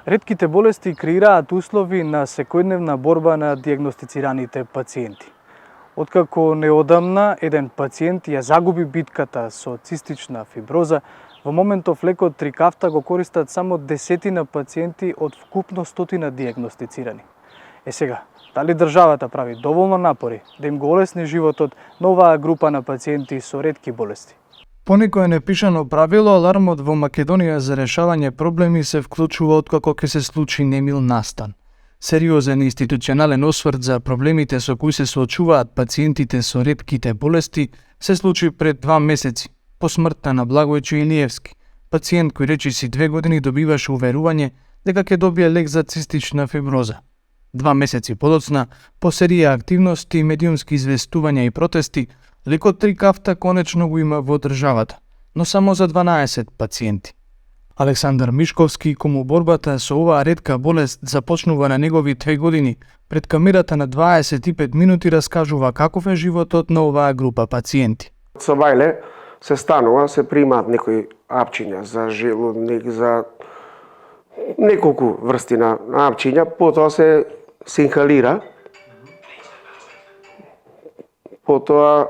Ретките болести креираат услови на секојдневна борба на дијагностицираните пациенти. Откако неодамна еден пациент ја загуби битката со цистична фиброза, во моментов лекот Трикафта го користат само десетина пациенти од вкупно стотина дијагностицирани. Сега, дали државата прави доволно напори да им го олесни животот на оваа група на пациенти со ретки болести? По некое непишано правило, алармот во Македонија за решавање проблеми се вклучува откако ќе се случи немил настан. Сериозен институционален осврт за проблемите со кои се соочуваат пациентите со ретките болести се случи пред 2 месеци, по смртта на Благојче Илиевски, пациент кој речиси 2 години добиваше уверување дека ќе добие лек за цистична фиброза. 2 месеци подоцна, по серија активности, медиумски известувања и протести, лекот Трикафта конечно го има во државата, но само за 12 пациенти. Александар Мишковски, кому борбата со оваа ретка болест започнува на негови 2 години, пред камерата на 25 минути раскажува каков е животот на оваа група пациенти. Со бајле се станува, се примаат некои апчиња за желудник, за неколку врсти на апчиња, потоа се инхалира. Потоа,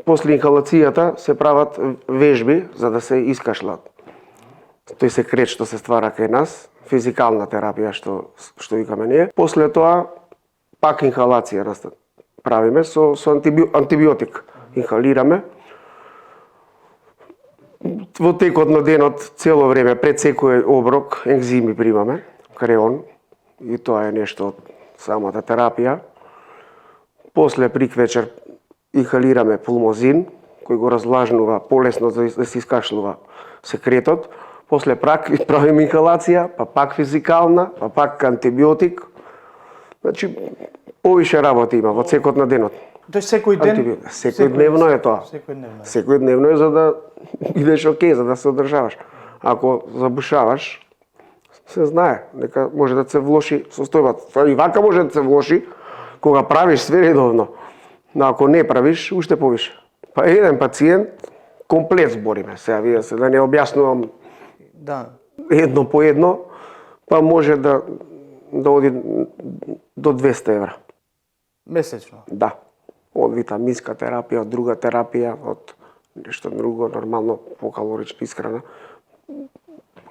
после инхалацијата се прават вежби за да се искашлат тој секрет што се ствара кај нас, физикална терапија што викаме ние. После тоа пак инхалација правиме со антибиотик. Инхалираме. Во текот на денот цело време пред секој оброк ензими примаме, креон, и тоа е нешто од самата терапија. После приквечер инхалираме пулмозин, кој го разлажнува полесно за да се искашлува секретот. После правиме инхалација, па пак физикална, па пак антибиотик. Значи, повише работа има во текот на денот. Тој секој ден? Секојдневно е тоа. Секојдневно е за да идеш окей, за да се одржаваш. Ако забушаваш, се знае дека може да се влоши состојбата. И вака може да се влоши кога правиш све редовно. Но ако не правиш, уште повише. Па еден пациент комплет збориме. Сега вие се да не објаснувам едно по едно, па може да оди до 200 евра. Месечно? Да. Од витаминска терапија, од друга терапија, од нешто друго, нормално покалорична исхрана.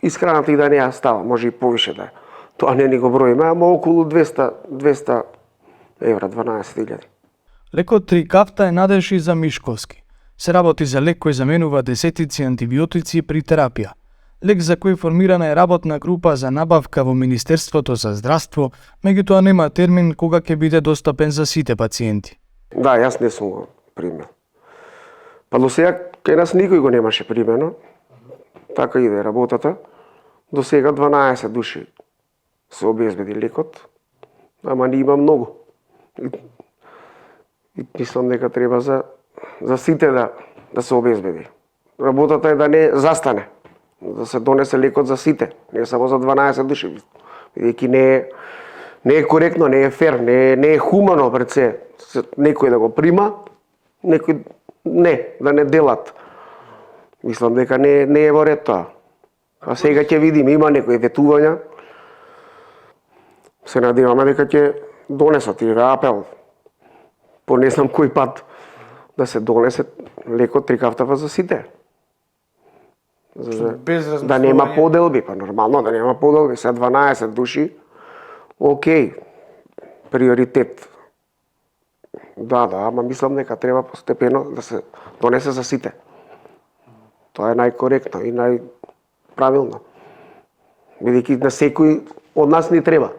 Исхраната и да не ја става, може и повише да е. Тоа не ни го броиме, ама околу 200 евра, 12.000. Лекот Трикафта е надеж и за Мишковски. Се работи за лек кој заменува десетици антибиотици при терапија. Лек за кој формирана е работна група за набавка во Министерството за здравство, меѓутоа нема термин кога ќе биде достапен за сите пациенти. Да, јас не сум го примил. Па до сега кај нас никој го немаше примено. Така иде работата. До сега 12 души се обезбеди лекот, ама не има многу. И мислам дека треба за сите да се обезбеди. Работата е да не застане, да се донесе лекот за сите, не само за 12 души. Бидејќи не е коректно, не е фер, не е хумано пред се. Некој да го прима, некој да не делат. Мислам дека не е во ред тоа. А сега ќе видиме, има некои ветувања. Се надеваме дека ќе донесат и апел по не знам кој пат да се донесе лекот Трикафта за сите. Да нема поделби, па нормално да нема поделби. Се 12 души, окей, приоритет. Да, ама мислам дека треба постепено да се донесе за сите. Тоа е најкоректно и најправилно. Бидејќи на секој од нас ни треба.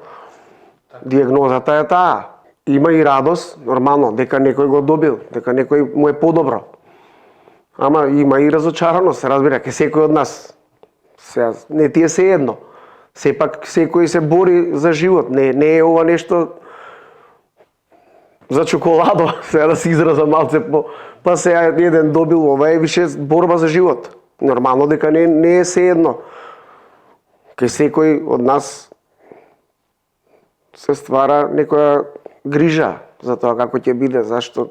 Дијагнозата е таа. Има и радост, нормално, дека некој го добил, дека некој му е подобро. Ама има и разочараност, се разбира, ке секој од нас. Сега, не ти е се едно. Сепак секој се бори за живот. Не е ова нешто за чоколадо, сега да се изразам малце па сега еден добил, ова е више борба за живот. Нормално дека не е се едно. Кај секој од нас се ствара некоја грижа за тоа како ќе биде, зашто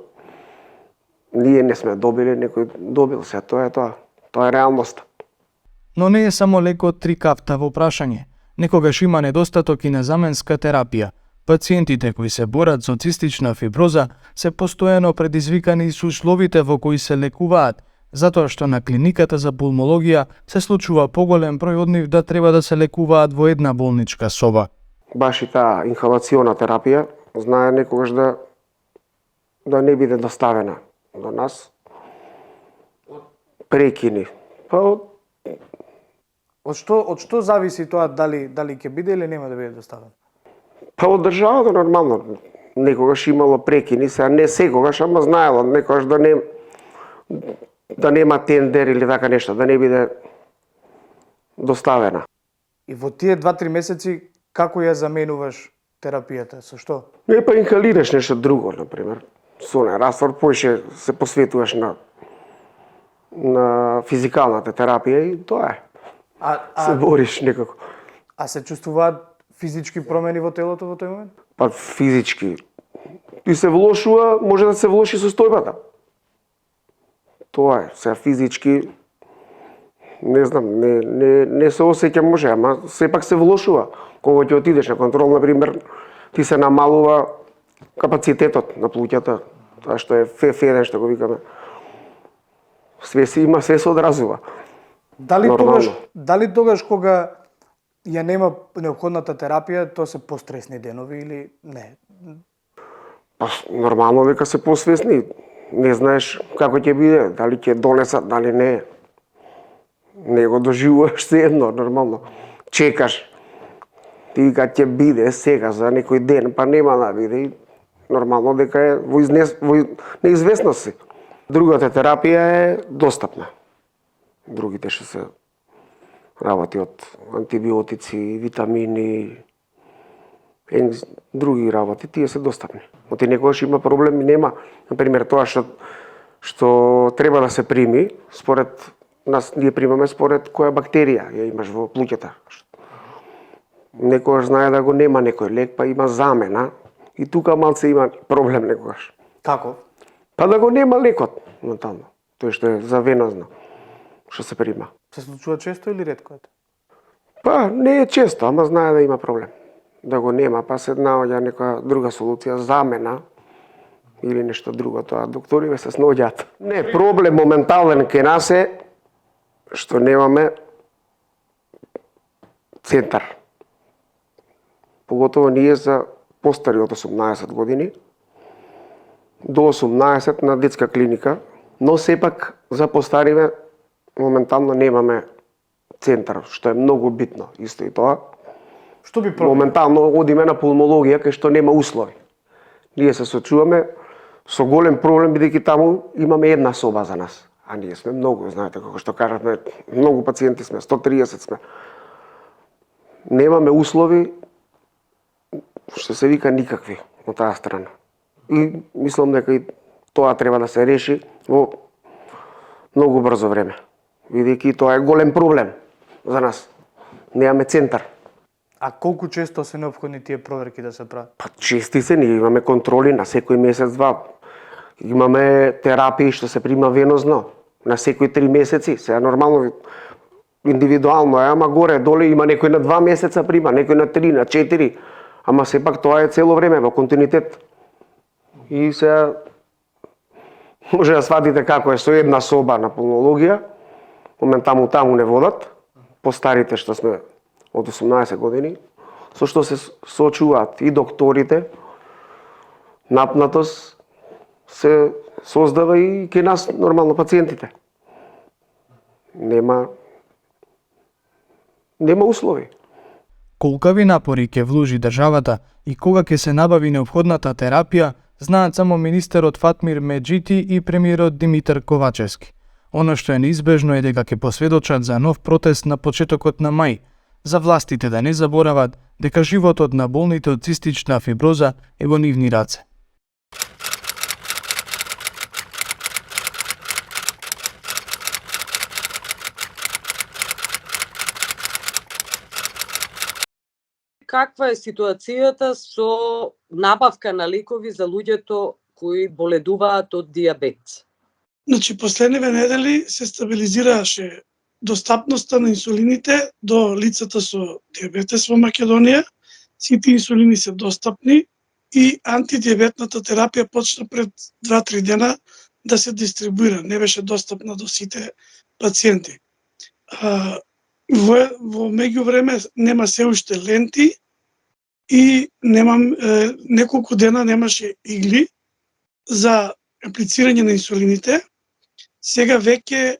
ние не сме добили, некој добил се, тоа е тоа. Тоа е реалноста. Но не е само лекот Трикафта во прашање. Некогаш има недостаток и на заменска терапија. Пациентите кои се борат со цистична фиброза се постојано предизвикани со условите во кои се лекуваат, затоа што на клиниката за пулмологија се случува поголем број од нив да треба да се лекуваат во една болничка соба. Баш и таа инхалациона терапија, знае некогаш да не биде доставена до нас. Прекини. Па Од што зависи тоа дали ќе биде или нема да биде доставен? од државата нормално. Некогаш имало прекини, сега не секогаш, ама знаело некогаш да нема тендер или така нешто, да не биде доставена. И во тие 2-3 месеци како ја заменуваш терапијата? Со што? Не, па инхалираш нешто друго, например. Со не раствор, поише се посветуваш на физикалната терапија и тоа е. Се бориш некако. А се чувствуваат физички промени во телото во тој момент? Па физички. И се влошува, може да се влоши состојбата. Тоа е, сега физички, не знам, не се осеќам може, ама сепак се влошува. Кога ќе отидеш на контрол, например, ти се намалува капацитетот на плуќата, тоа што е FF1, што го викаме. Све се има, све се одразува. Дали тогаш кога ја нема неопходната терапија, тоа се постресни денови или не? Па нормално дека се посвесни. Не знаеш како ќе биде, дали ќе донесат, дали не. Не го доживуваш се едно, нормално. Чекаш. Ти вика ќе биде сега за некој ден, па нема да биде и нормално дека е во неизвестност си. Другата терапија е достапна. Другите што се работи од антибиотици, витамини, други работи, тие се достапни. Оти некогаш има проблеми, нема. Например, тоа што треба да се прими, според нас ние примаме според која бактерија ја имаш во плуќата. Некогаш знае да го нема некој лек, па има замена и тука малце има проблем некогаш. Како? Па да го нема лекот, моментално. Тој што е завенозно, што се прима. Се случува често или ретко? Па не е често, ама знае да има проблем. Да го нема, па се наоѓа некоја друга солуција, замена или нешто друго, тоа докториве се сноѓаат. Не, проблем моментален кај нас е што немаме центар. Поготово ние за постари од 18 години, до 18 на детска клиника, но сепак за постариве моментално немаме центар, што е многу битно, исто и тоа. Што би проблем? Моментално одиме на пулмологија кај што нема услови. Ние се сочуваме со голем проблем бидејќи таму имаме една соба за нас. А ние сме многу, знаете, како што кажавме, многу пациенти сме, 130 сме. Немаме услови, што се вика никакви од таа страна. И мислам дека и тоа треба да се реши во многу брзо време. Бидејќи тоа е голем проблем за нас. Немаме центар. А колку често се неопходни тие проверки да се прават? Па чести се, ние имаме контроли на секој месец-два. Имаме терапии што се прима венозно на секои 3 месеци. Сега нормално индивидуално е, ама горе-доле има некој на 2 месеца прима, некој на 3, на 4. Ама сепак тоа е цело време во континуитет. И сега може да сватите како е со една соба на пулмологија, моментално таму не водат, постарите што сме од 18 години, со што се соочуваат и докторите, напнатост се создава и кај нас нормално пациентите. Нема услови. Колкави напори ќе вложи државата и кога ќе се набави неопходната терапија, знаат само министерот Фатмир Меджити и премиерот Димитар Ковачевски. Оно што е неизбежно е дека ќе посведочат за нов протест на почетокот на мај, за властите да не заборават дека животот на болните од цистична фиброза е во нивни раце. Каква е ситуацијата со набавка на лекови за луѓето кои боледуваат од дијабет? Значи, последниве недели се стабилизирааше достапноста на инсулините до лицата со диабетес во Македонија. Сите инсулини се достапни и антидиабетната терапија почна пред 2-3 дена да се дистрибуира. Не беше достапна до сите пациенти. Во меѓувреме нема се уште ленти и неколку дена немаше игли за аплицирање на инсулините. Сега веќе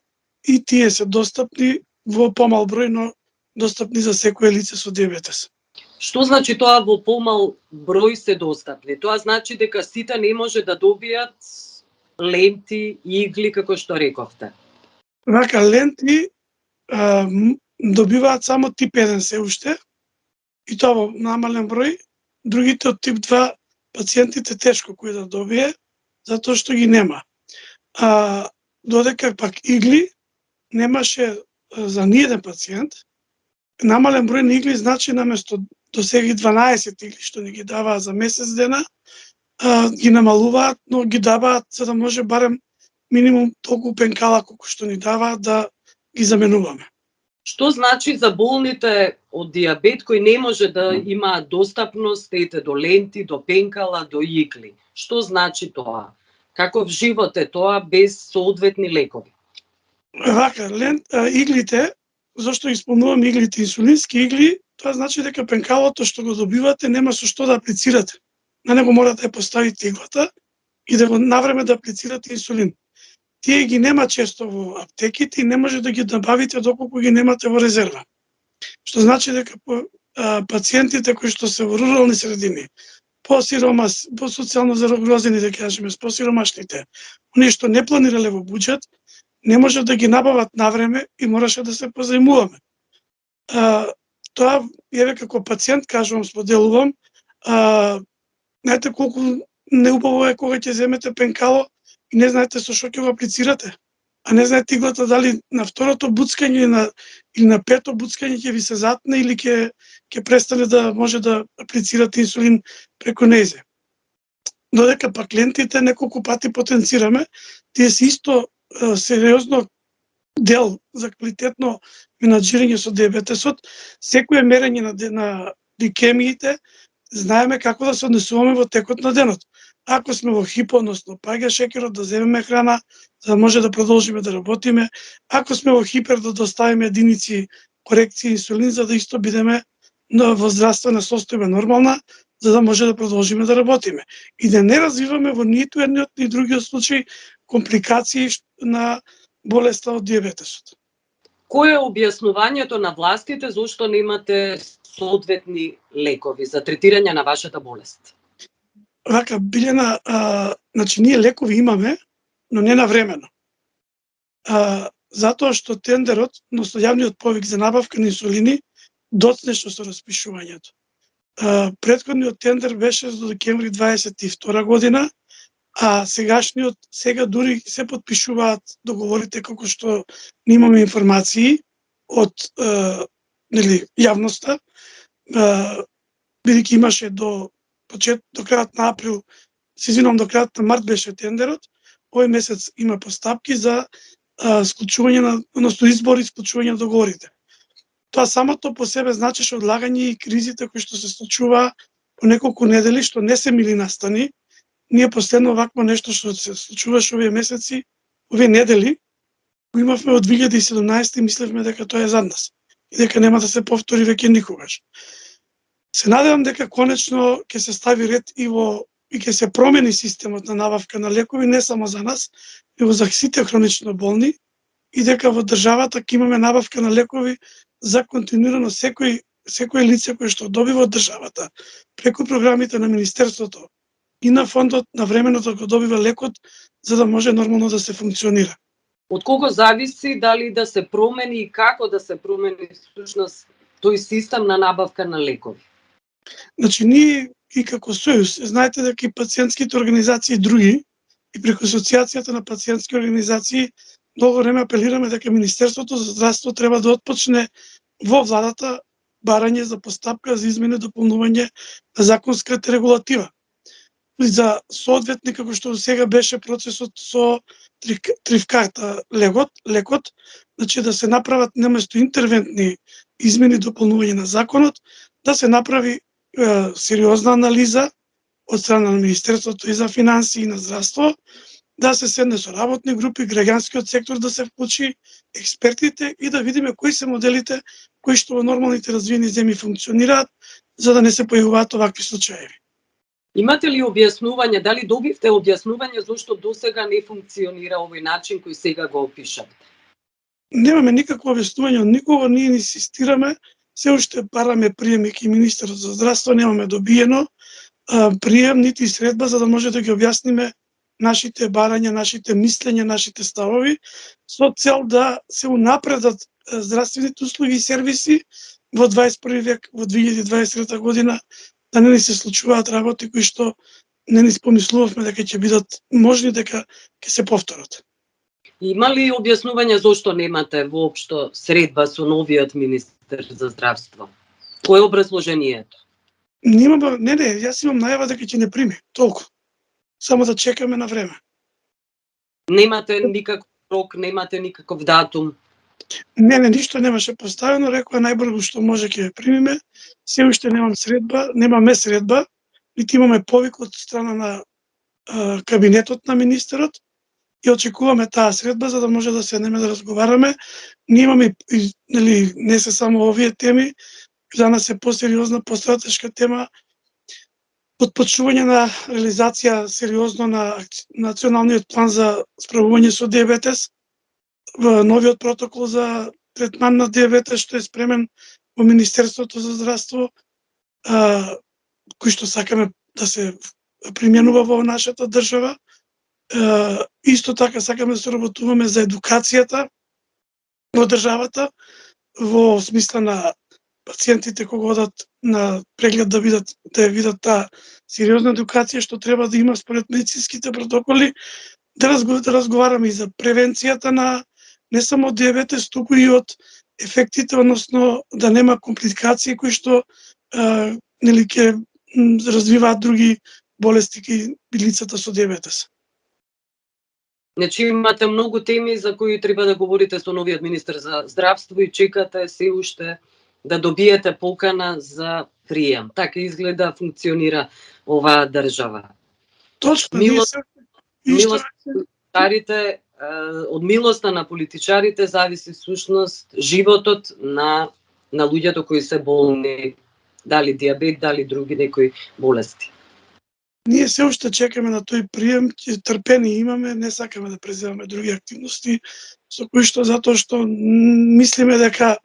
и тие се достапни во помал број, но достапни за секое лице со диабетес. Што значи тоа во помал број се достапни? Тоа значи дека сите не може да добијат ленти, игли, како што рековте. Вака, ленти добиваат само тип 1 се уште, и тоа во намален број. Другите од тип 2 пациентите тешко кој да добие, затоа што ги нема. Додека пак игли немаше за ниеден пациент. Намален број на игли значи наместо до сега 12 игли што ни ги даваат за месец дена, ги намалуваат, но ги даваат за да може барем минимум толку пенкала колку што ни даваат да ги заменуваме. Што значи за болните од диабет кои не може да имаат достапност до ленти, до пенкала, до игли? Што значи тоа? Каков живот е тоа без соодветни лекови? Вака, иглите, зашто исполнуваме иглите, инсулински игли, тоа значи дека пенкалото што го добивате нема со што да аплицирате. На него морате да поставите иглата и да го навреме да аплицирате инсулин. Тие ги нема често во аптеките и не може да ги набавите доколку ги немате во резерва. Што значи дека пациентите кои што се во рурални средини, по социјално зарогрозени, да кажеме, посиромашните, оние што не планирале во буџет, не може да ги набават навреме и мораше да се позајмуваме. Тоа, еве како пациент, кажувам, споделувам, знаете колку неубаво е кога ќе земете пенкало и не знаете со што ќе го аплицирате, а не знаете иглата дали на второто буцкање или на пето буцкање ќе ви се затне или ќе престане да може да аплицирате инсулин преку нејзе. Додека пак лентите неколку пати потенцираме, тие се исто сериозно дел за квалитетно менаџирање со диабетесот. Секое мерење на гликемиите знаеме како да се однесуваме во текот на денот. Ако сме во хипо, односно паѓа шекерот, да земеме храна, за да може да продолжиме да работиме. Ако сме во хипер, да доставиме единици корекција инсулин, за да исто бидеме во здравствена состојба нормална, за да може да продолжиме да работиме. И да не развиваме во ниту едниот ни другиот случај компликации на болеста од диабетесот. Кој е објаснувањето на властите зошто немате соодветни лекови за третирање на вашата болест? Вака, Билјана, значи ние лекови имаме, но не навремено. Затоа што тендерот, односно јавниот повик за набавка на инсулини, доцнешно со распишувањето. Претходниот тендер беше до декември 22 година, а сега дури се потпишуваат договорите како што немаме информации од јавноста, бидејќи имаше до крајот на април, до крајот на март беше тендерот. Овој месец има постапки за склучување односно избор и склучување на договорите. Тоа самото по себе значеше одлагање и кризите кои што се случуваа по неколку недели, што не се мили настани. Ние последно вакво нешто што се случуваше овие месеци, овие недели, го имавме од 2017 и мислевме дека тоа е зад нас и дека нема да се повтори веќе никогаш. Се надевам дека конечно ќе се стави ред и ќе се промени системот на набавка на лекови не само за нас, него за сите хронично болни, и дека во државата ќе имаме набавка на лекови за континуирано секој лице кој што добива од државата преку програмите на Министерството и на фондот на временото го добива лекот за да може нормално да се функционира. Од кого зависи дали да се промени и како да се промени всушност тој систем на набавка на лекови? Значи, ние и како Сојуз, знаете дека и пациентските организации и други, и преку Асоциацијата на пациентски организации, многу време апелираме дека Министерството за здравство треба да отпочне во владата барање за постапка за измена и дополнување на законската регулатива. за соодветни како што сега беше процесот со тривкарта лекот, значи да се направат наместо интервентни измени и дополнување на законот, да се направи сериозна анализа од страна на Министерството и за финансии и на здравство, да се седне со работни групи, граѓанскиот сектор да се вклучи, експертите и да видиме кои се моделите кои што во нормалните развиени земји функционираат, за да не се појавуваат овакви случаи. Имате ли објаснување, дали добивте објаснување зошто досега не функционира овој начин кој сега го опишавте? Немаме никакво објаснување од никого, ние инсистираме, се уште бараме прием и министерот за здравство, немаме добиено прием нити средба за да може да ги објасниме нашите барања, нашите мислења, нашите ставови, со цел да се унапредат здравствените услуги и сервиси во 21 век, во 2023 година, да не ни се случуваат работи кои што не ни помислувавме дека ќе бидат можни, дека ќе се повторат. Има ли објаснување зошто немате воопшто средба со новиот министер за здравство? Кој е образложението? Не, јас имам најава дека ќе не прими, толку. Само да чекаме на време. Немате никаков рок, немате никаков датум? Не, ништо немаше поставено, рекоа најбрзо што може ќе ја примиме. Се уште немаме средба, нити имаме повик од страна на кабинетот на министерот и очекуваме таа средба за да може да седнеме да разговараме. Ние имаме, нели, не се само овие теми, за нас е посериозна, постратешка тема потпочнување на реализација сериозно на националниот план за справување со диабетес, новиот протокол за третман на диабетес што е спремен во Министерството за здравство, кој што сакаме да се применува во нашата држава. Исто така сакаме да соработуваме за едукацијата во државата, во смисла на пациентите кога одат на преглед да ја видат таа сериозна едукација што треба да има според медицинските протоколи, да разговараме и за превенцијата на не само диабетес, туку и од ефектите, односно да нема компликации кои што нели ќе развиваат други болести кај лицата со диабетес. Значи имате многу теми за кои треба да говорите со новиот министер за здравство и чекате се уште да добиете покана за прием. Така изгледа функционира оваа држава. Точно, од милоста на политичарите зависи всушност животот на луѓето кои се болни, дали диабет, дали други некои болести. Ние се уште чекаме на тој прием, трпение имаме, не сакаме да преземаме други активности, со кои што затоа што мислиме дека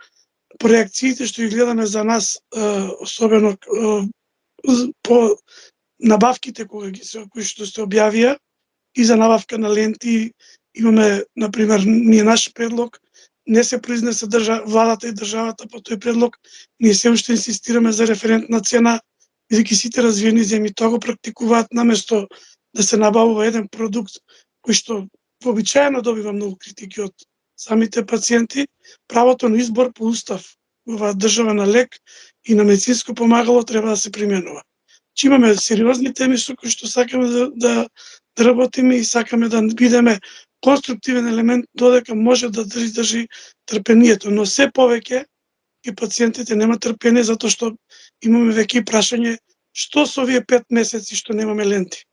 проекциите што ги гледаме за нас, особено по набавките кои што се објавија и за набавка на ленти, имаме, например, ние наш предлог, не се произнесе владата и државата по тој предлог, ние се уште инсистираме за референтна цена, бидејќи сите развиени земји тоа го практикуваат, наместо да се набавува еден продукт кој што вообичаено добива многу критики од самите пациенти, правото на избор по устав во оваа држава на лек и на медицинско помагало треба да се применува. Че имаме сериозни теми со кои што сакаме да работиме и сакаме да бидеме конструктивен елемент додека може да држи трпението, но се повеќе и пациентите нема трпение затоа што имаме веќе и прашање што со овие 5 месеци што немаме ленти.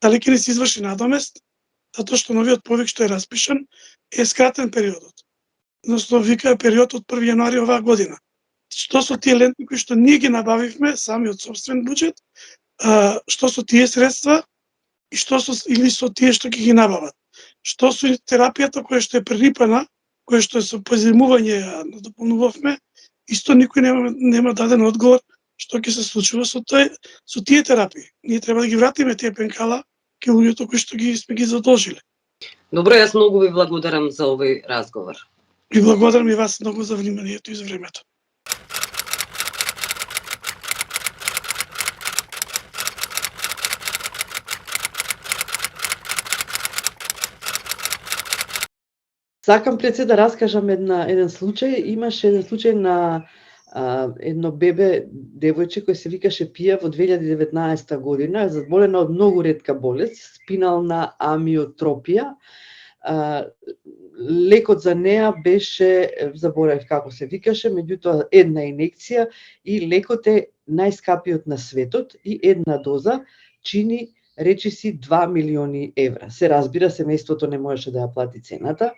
Дали ќе ни се изврши надомест, затоа што новиот повик што е распишан е скратен периодот. Односно вика период од 1 јануари оваа година. Што со тие ленти кои што ние ги набавивме сами од сопствен буџет, што со тие средства и што со тие што ќе ги набават. Што со терапијата која што е прерипана, која што е со поземување дополнувавме, исто никој нема даден одговор што ќе се случува со тие терапии. Ние треба да ги вратиме тие пенкала кај луѓето кои што сме ги задолжили. Добро, јас многу ви благодарам за овој разговор. Ви благодарам и вас многу за вниманието и за времето. Сакам пред се да раскажам еден случај. Имаше еден случај на Едно бебе, девојче кој се викаше Пија во 2019 година, е заболена од многу ретка болест, спинална амиотропија. Лекот за неа беше, заборавив како се викаше, меѓутоа една инекција и лекот е најскапиот на светот и една доза чини речиси 2 милиони евра. Се разбира, семејството не можеше да ја плати цената.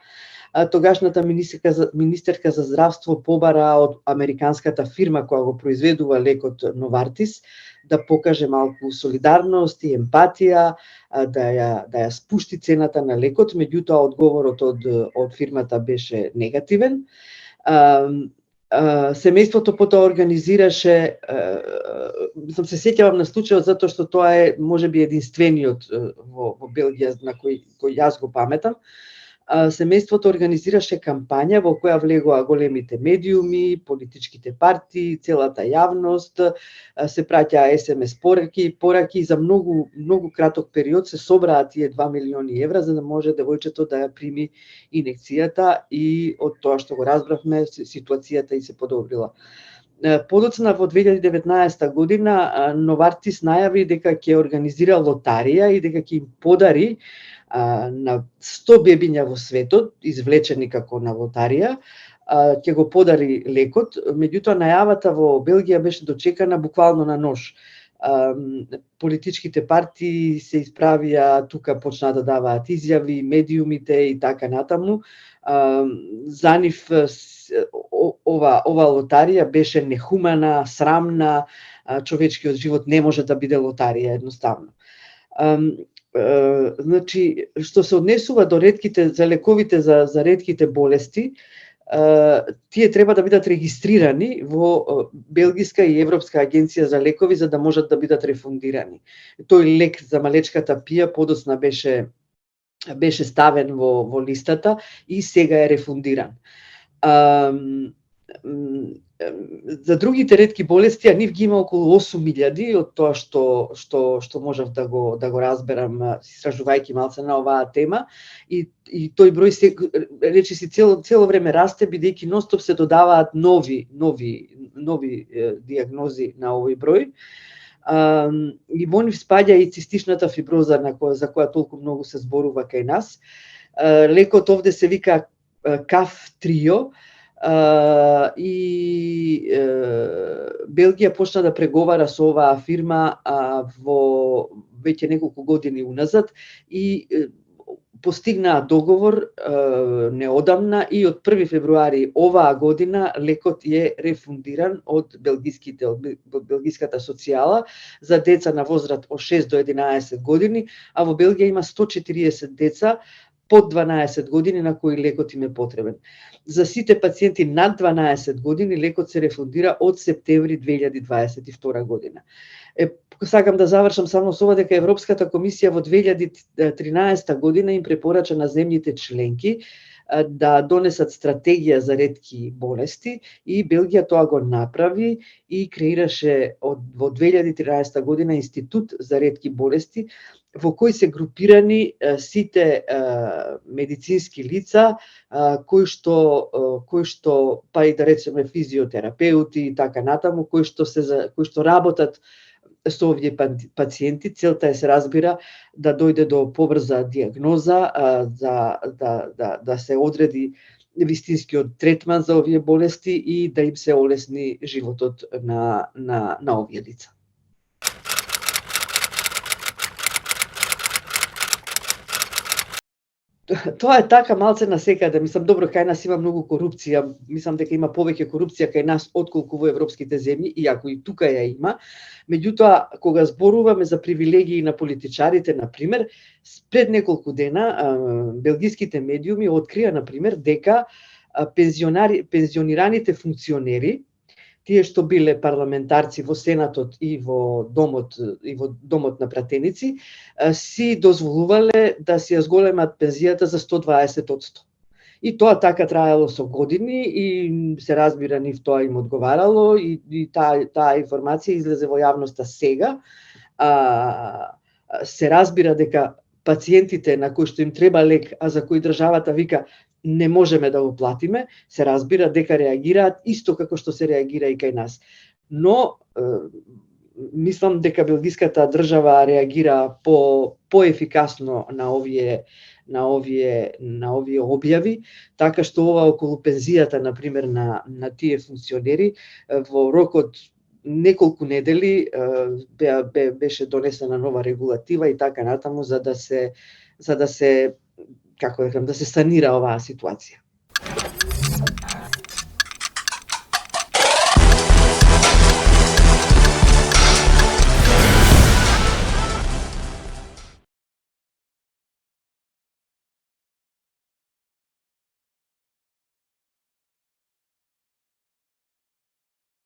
Тогашната министерка за здравство побара од американската фирма која го произведува лекот Новартис да покаже малку солидарност и емпатија, да ја спушти цената на лекот, меѓутоа одговорот од фирмата беше негативен. Семејството потоа организираше, се сеќавам на случајот затоа што тоа е можеби единствениот во Белгија на кој јас го паметам. Семејството организираше кампања во која влегоа големите медиуми, политичките партии, целата јавност, се праќа SMS пораки за многу краток период се собраа тие 2 милиони евра за да може девојчето да ја прими инекцијата и од тоа што го разбравме ситуацијата и се подобрила. Подоцна во 2019 година Новартис најави дека ќе организира лотарија и дека ќе им подари на 100 бебиња во светот, извлечени како на лотарија, ќе го подари лекот, меѓутоа најавата во Белгија беше дочекана буквално на нож. Политичките партии се исправија, тука почнаа да даваат изјави, медиумите и така натаму. За нив ова лотарија беше нехумана, срамна, човечкиот живот не може да биде лотарија едноставно. Значи, што се однесува до за лековите за ретките болести, тие треба да бидат регистрирани во Белгиска и Европска агенција за лекови за да можат да бидат рефундирани. Тој лек за малечката Пија подоцна беше ставен во листата и сега е рефундиран. За другите ретки болести, нив ги има околу 8.000 од тоа што можев да го разберам истражувајќи малце на оваа тема и тој број речиси цело време расте бидејќи ностоп се додаваат нови дијагнози на овој број. И во нив спаѓа и цистичната фиброза за која толку многу се зборува кај нас. Лекот овде се вика CAF-Trio. И Белгија почна да преговара со оваа фирма во веќе неколку години уназад и постигнаа договор неодамна и од 1 февруари оваа година лекот е рефундиран од Белгиската социјала за деца на возраст од 6 до 11 години, а во Белгија има 140 деца под 12 години на кои лекот им е потребен. За сите пациенти над 12 години лекот се рефундира од септември 2022 година. Сакам да завршам само со ова дека Европската комисија во 2013 година им препорача на земјите членки да донесат стратегија за ретки болести и Белгија тоа го направи и креираше во 2013 година Институт за ретки болести во кој се групирани сите медицински лица кои што па и да речеме физиотерапеути и така натаму кои што работат со овие пациенти. Целта е, се разбира, да дојде до побрза дијагноза, да се одреди вистинскиот третман за овие болести и да им се олесни животот на овие лица. Тоа е така малце на секаде. Мислам, добро, кај нас има многу корупција. Мислам дека има повеќе корупција кај нас отколку во европските земји, иако и тука ја има. Меѓутоа, кога зборуваме за привилегии на политичарите, например, пред неколку дена белгиските медиуми открија, например, дека пензионираните функционери, тие што биле парламентарци во Сенатот и во домот на пратеници, си дозволувале да си ја зголемат пензијата за 120%. И тоа така траело со години и се разбира нив тоа им одговарало и таа информација излезе во јавноста сега. Се разбира дека пациентите на кои што им треба лек, а за кои државата вика не можеме да го платиме, се разбира дека реагираат исто како што се реагира и кај нас. Но мислам дека белгиската држава реагира поефикасно на овие објави, така што ова околу пензијата, например, на тие функционери, во рок од неколку недели беше донесена нова регулатива и така натаму за да се како да се санира оваа ситуација.